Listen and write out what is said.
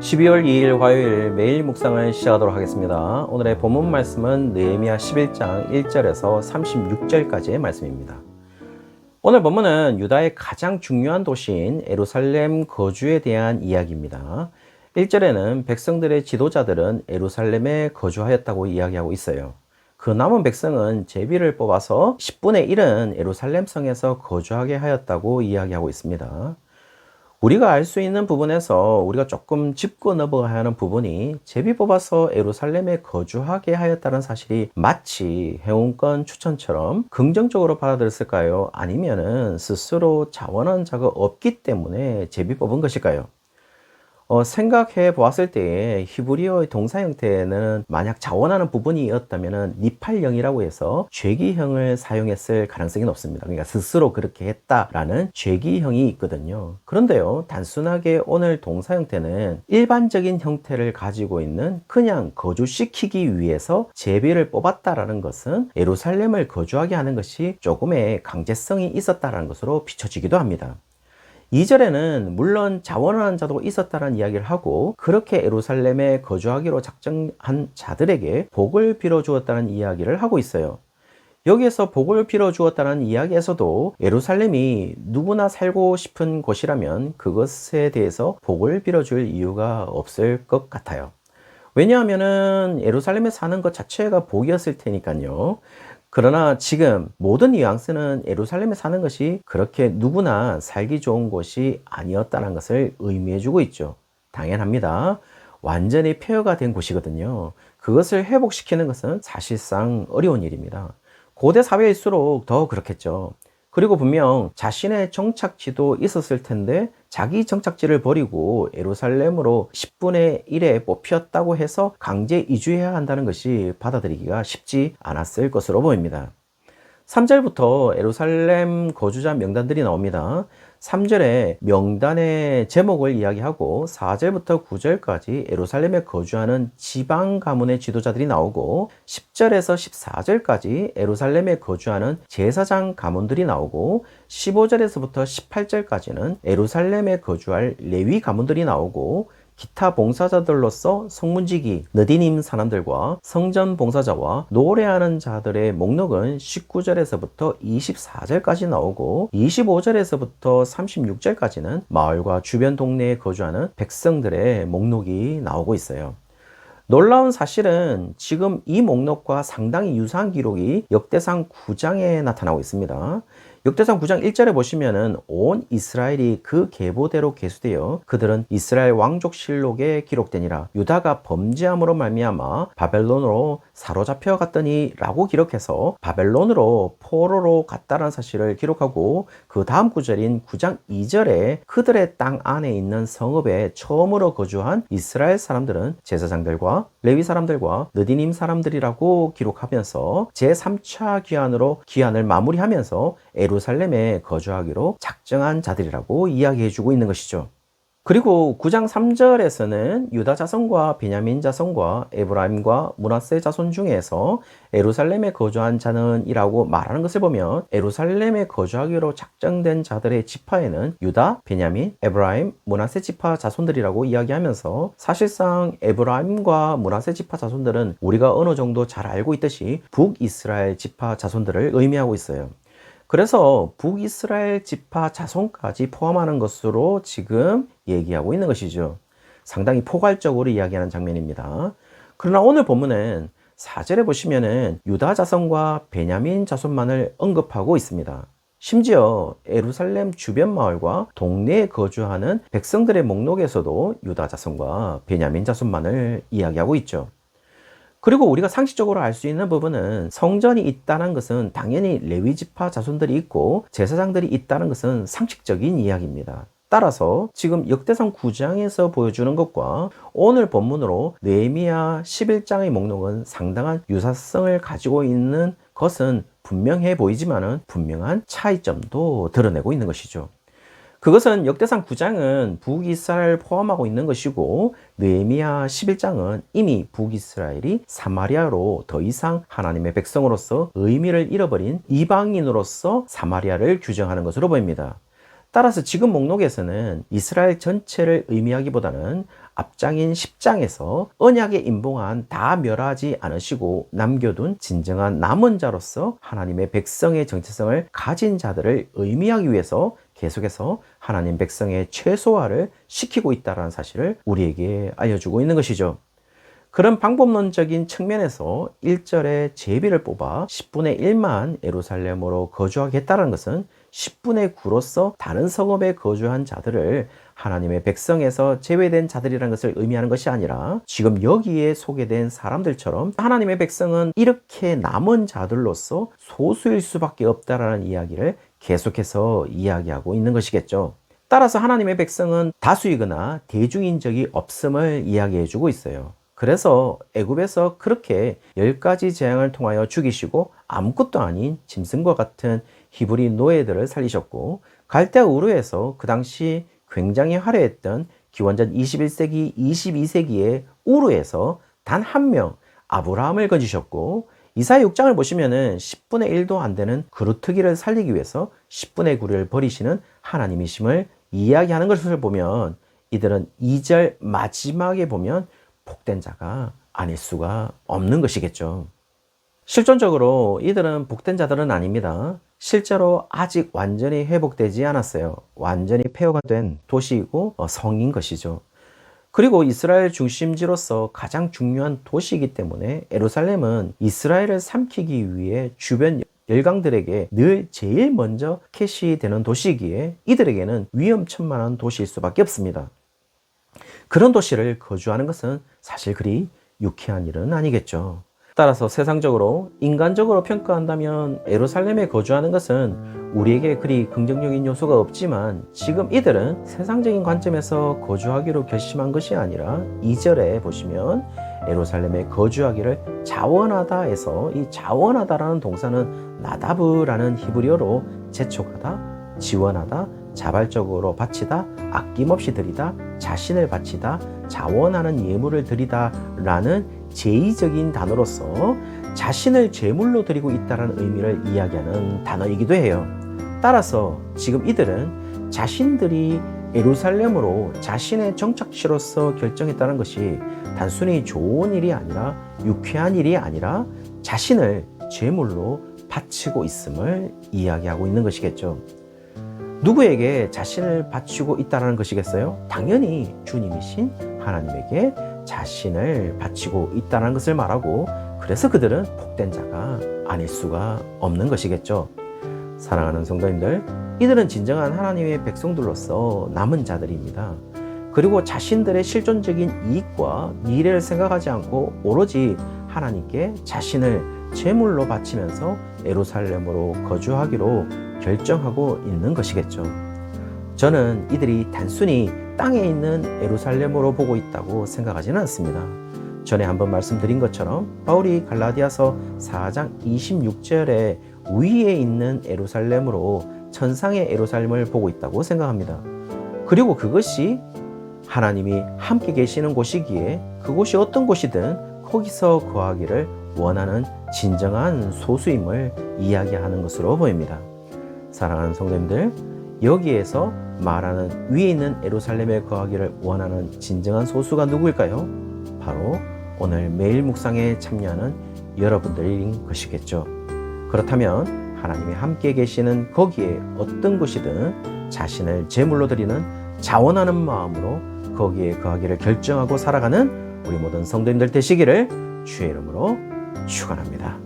12월 2일 화요일 매일 묵상을 시작하도록 하겠습니다. 오늘의 본문 말씀은 느헤미야 11장 1절에서 36절까지의 말씀입니다. 오늘 본문은 유다의 가장 중요한 도시인 예루살렘 거주에 대한 이야기입니다. 1절에는 백성들의 지도자들은 예루살렘에 거주하였다고 이야기하고 있어요. 그 남은 백성은 제비를 뽑아서 10분의 1은 예루살렘 성에서 거주하게 하였다고 이야기하고 있습니다. 우리가 알 수 있는 부분에서 우리가 조금 짚고 넘어가야 하는 부분이 제비 뽑아서 예루살렘에 거주하게 하였다는 사실이 마치 행운권 추천처럼 긍정적으로 받아들였을까요? 아니면은 스스로 자원한 자가 없기 때문에 제비 뽑은 것일까요? 생각해 보았을 때에 히브리어의 동사 형태는 만약 자원하는 부분이었다면 니팔형이라고 해서 죄기형을 사용했을 가능성이 높습니다. 그러니까 스스로 그렇게 했다라는 죄기형이 있거든요. 그런데요, 단순하게 오늘 동사 형태는 일반적인 형태를 가지고 있는 그냥 거주시키기 위해서 제비를 뽑았다라는 것은 예루살렘을 거주하게 하는 것이 조금의 강제성이 있었다라는 것으로 비춰지기도 합니다. 2절에는 물론 자원하는 자도 있었다는 이야기를 하고 그렇게 예루살렘에 거주하기로 작정한 자들에게 복을 빌어주었다는 이야기를 하고 있어요. 여기에서 복을 빌어주었다는 이야기에서도 예루살렘이 누구나 살고 싶은 곳이라면 그것에 대해서 복을 빌어줄 이유가 없을 것 같아요. 왜냐하면은 예루살렘에 사는 것 자체가 복이었을 테니까요. 그러나 지금 모든 뉘앙스는 예루살렘에 사는 것이 그렇게 누구나 살기 좋은 곳이 아니었다는 것을 의미해주고 있죠. 당연합니다. 완전히 폐허가 된 곳이거든요. 그것을 회복시키는 것은 사실상 어려운 일입니다. 고대 사회일수록 더 그렇겠죠. 그리고 분명 자신의 정착지도 있었을 텐데 자기 정착지를 버리고 예루살렘으로 10분의 1에 뽑혔다고 해서 강제 이주해야 한다는 것이 받아들이기가 쉽지 않았을 것으로 보입니다. 3절부터 예루살렘 거주자 명단들이 나옵니다. 3절에 명단의 제목을 이야기하고 4절부터 9절까지 예루살렘에 거주하는 지방 가문의 지도자들이 나오고 10절에서 14절까지 예루살렘에 거주하는 제사장 가문들이 나오고 15절에서부터 18절까지는 예루살렘에 거주할 레위 가문들이 나오고 기타 봉사자들로서 성문지기, 느디님 사람들과 성전 봉사자와 노래하는 자들의 목록은 19절에서부터 24절까지 나오고 25절에서부터 36절까지는 마을과 주변 동네에 거주하는 백성들의 목록이 나오고 있어요. 놀라운 사실은 지금 이 목록과 상당히 유사한 기록이 역대상 9장에 나타나고 있습니다. 역대상 9장 1절에 보시면은 온 이스라엘이 그 계보대로 계수되어 그들은 이스라엘 왕족실록에 기록되니라. 유다가 범죄함으로 말미암아 바벨론으로 사로잡혀 갔더니 라고 기록해서 바벨론으로 포로로 갔다는 사실을 기록하고 그 다음 구절인 9장 2절에 그들의 땅 안에 있는 성읍에 처음으로 거주한 이스라엘 사람들은 제사장들과 레위 사람들과 느디님 사람들이라고 기록하면서 제3차 귀환을 마무리하면서 예루살렘에 거주하기로 작정한 자들이라고 이야기해주고 있는 것이죠. 그리고 9장 3절에서는 유다 자손과 베냐민 자손과 에브라임과 므낫세 자손 중에서 예루살렘에 거주한 자는 이라고 말하는 것을 보면 예루살렘에 거주하기로 작정된 자들의 지파에는 유다, 베냐민, 에브라임, 므낫세 지파 자손들이라고 이야기하면서 사실상 에브라임과 므낫세 지파 자손들은 우리가 어느 정도 잘 알고 있듯이 북이스라엘 지파 자손들을 의미하고 있어요. 그래서 북이스라엘 지파 자손까지 포함하는 것으로 지금 얘기하고 있는 것이죠. 상당히 포괄적으로 이야기하는 장면입니다. 그러나 오늘 본문은 4절에 보시면은 유다 자손과 베냐민 자손만을 언급하고 있습니다. 심지어 예루살렘 주변 마을과 동네에 거주하는 백성들의 목록에서도 유다 자손과 베냐민 자손만을 이야기하고 있죠. 그리고 우리가 상식적으로 알 수 있는 부분은 성전이 있다는 것은 당연히 레위 지파 자손들이 있고 제사장들이 있다는 것은 상식적인 이야기입니다. 따라서 지금 역대상 9장에서 보여주는 것과 오늘 본문으로 느헤미야 11장의 목록은 상당한 유사성을 가지고 있는 것은 분명해 보이지만은 분명한 차이점도 드러내고 있는 것이죠. 그것은 역대상 9장은 북이스라엘을 포함하고 있는 것이고 느헤미야 11장은 이미 북이스라엘이 사마리아로 더 이상 하나님의 백성으로서 의미를 잃어버린 이방인으로서 사마리아를 규정하는 것으로 보입니다. 따라서 지금 목록에서는 이스라엘 전체를 의미하기보다는 앞장인 10장에서 언약에 인봉한 다 멸하지 않으시고 남겨둔 진정한 남은 자로서 하나님의 백성의 정체성을 가진 자들을 의미하기 위해서 계속해서 하나님 백성의 최소화를 시키고 있다는 사실을 우리에게 알려주고 있는 것이죠. 그런 방법론적인 측면에서 1절에 제비를 뽑아 10분의 1만 예루살렘으로 거주하겠다는 것은 10분의 9로서 다른 성읍에 거주한 자들을 하나님의 백성에서 제외된 자들이라는 것을 의미하는 것이 아니라 지금 여기에 소개된 사람들처럼 하나님의 백성은 이렇게 남은 자들로서 소수일 수밖에 없다라는 이야기를 계속해서 이야기하고 있는 것이겠죠. 따라서 하나님의 백성은 다수이거나 대중인 적이 없음을 이야기해 주고 있어요. 그래서 애굽에서 그렇게 10가지 재앙을 통하여 죽이시고 아무것도 아닌 짐승과 같은 히브리 노예들을 살리셨고 갈대아 우르에서 그 당시 굉장히 화려했던 기원전 21세기, 22세기의 우르에서 단 한 명 아브라함을 건지셨고 이사야 6장을 보시면은 10분의 1도 안 되는 그루터기를 살리기 위해서 10분의 9를 버리시는 하나님이심을 이야기하는 것을 보면 이들은 2절 마지막에 보면 복된 자가 아닐 수가 없는 것이겠죠. 실존적으로 이들은 복된 자들은 아닙니다. 실제로 아직 완전히 회복되지 않았어요. 완전히 폐허가 된 도시이고 성인 것이죠. 그리고 이스라엘 중심지로서 가장 중요한 도시이기 때문에 예루살렘은 이스라엘을 삼키기 위해 주변 열강들에게 늘 제일 먼저 캐시되는 도시이기에 이들에게는 위험천만한 도시일 수밖에 없습니다. 그런 도시를 거주하는 것은 사실 그리 유쾌한 일은 아니겠죠. 따라서 세상적으로, 인간적으로 평가한다면 예루살렘에 거주하는 것은 우리에게 그리 긍정적인 요소가 없지만 지금 이들은 세상적인 관점에서 거주하기로 결심한 것이 아니라 2절에 보시면 예루살렘에 거주하기를 자원하다 해서 이 자원하다라는 동사는 나다브라는 히브리어로 재촉하다, 지원하다, 자발적으로 바치다, 아낌없이 드리다, 자신을 바치다, 자원하는 예물을 드리다 라는 제의적인 단어로서 자신을 제물로 드리고 있다는 의미를 이야기하는 단어이기도 해요. 따라서 지금 이들은 자신들이 예루살렘으로 자신의 정착지로서 결정했다는 것이 단순히 좋은 일이 아니라 유쾌한 일이 아니라 자신을 제물로 바치고 있음을 이야기하고 있는 것이겠죠. 누구에게 자신을 바치고 있다는 것이겠어요? 당연히 주님이신 하나님에게 자신을 바치고 있다는 것을 말하고 그래서 그들은 복된 자가 아닐 수가 없는 것이겠죠. 사랑하는 성도님들, 이들은 진정한 하나님의 백성들로서 남은 자들입니다. 그리고 자신들의 실존적인 이익과 미래를 생각하지 않고 오로지 하나님께 자신을 제물로 바치면서 예루살렘으로 거주하기로 결정하고 있는 것이겠죠. 저는 이들이 단순히 땅에 있는 예루살렘으로 보고 있다고 생각하지는 않습니다. 전에 한번 말씀드린 것처럼 바울이 갈라디아서 4장 26절에 위에 있는 예루살렘으로 천상의 예루살렘을 보고 있다고 생각합니다. 그리고 그것이 하나님이 함께 계시는 곳이기에 그곳이 어떤 곳이든 거기서 거하기를 원하는 진정한 소수임을 이야기하는 것으로 보입니다. 사랑하는 성도님들, 여기에서 말하는 위에 있는 예루살렘에 거하기를 원하는 진정한 소수가 누구일까요? 바로 오늘 매일 묵상에 참여하는 여러분들인 것이겠죠. 그렇다면 하나님이 함께 계시는 거기에 어떤 곳이든 자신을 제물로 드리는 자원하는 마음으로 거기에 거하기를 결정하고 살아가는 우리 모든 성도님들 되시기를 주의 이름으로 축원합니다.